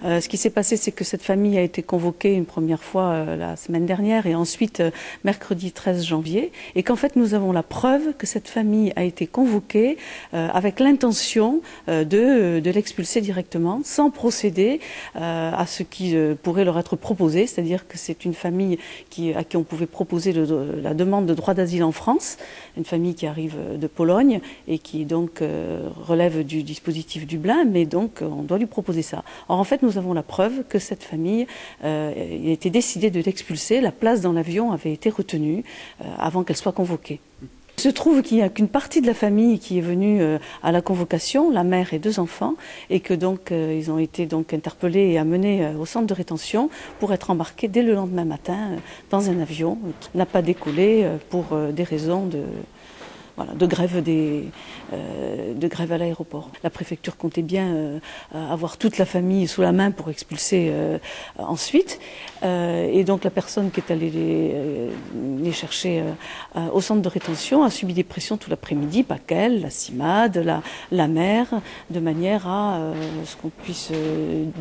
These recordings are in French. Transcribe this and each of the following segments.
Ce qui s'est passé, c'est que cette famille a été convoquée une première fois la semaine dernière et ensuite mercredi 13 janvier, et qu'en fait nous avons la preuve que cette famille a été convoquée avec l'intention de l'expulser directement, sans procéder à ce qui pourrait leur être proposé, c'est-à-dire que c'est une famille à qui on pouvait proposer la demande de droit d'asile en France, une famille qui arrive de Pologne et qui donc relève du dispositif Dublin, mais donc on doit lui proposer ça. Or en fait nous avons la preuve que cette famille, il a été décidé de l'expulser, la place dans l'avion avait été retenue avant qu'elle soit convoquée. Il se trouve qu'il n'y a qu'une partie de la famille qui est venue à la convocation, la mère et 2 enfants, et que donc ils ont été donc interpellés et amenés au centre de rétention pour être embarqués dès le lendemain matin dans un avion qui n'a pas décollé pour des raisons de grève à l'aéroport. La préfecture comptait bien avoir toute la famille sous la main pour expulser ensuite. Et donc la personne qui est allée les chercher au centre de rétention a subi des pressions tout l'après-midi, pas qu'elle, la CIMAD, la mère, de manière à ce qu'on puisse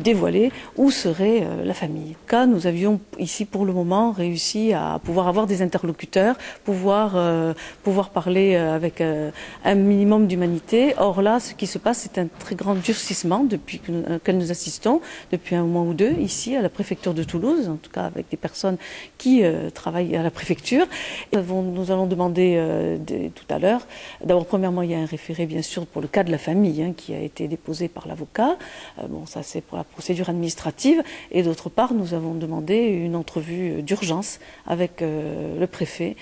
dévoiler où serait la famille. En tout cas, nous avions ici pour le moment réussi à pouvoir avoir des interlocuteurs, pouvoir parler avec un minimum d'humanité. Or là, ce qui se passe, c'est un très grand durcissement depuis que nous assistons, depuis un mois ou 2, ici à la préfecture de Toulouse, en tout cas avec des personnes qui travaillent à la préfecture. Nous allons demander tout à l'heure, d'abord premièrement il y a un référé bien sûr pour le cas de la famille qui a été déposé par l'avocat, bon ça c'est pour la procédure administrative, et d'autre part nous avons demandé une entrevue d'urgence avec le préfet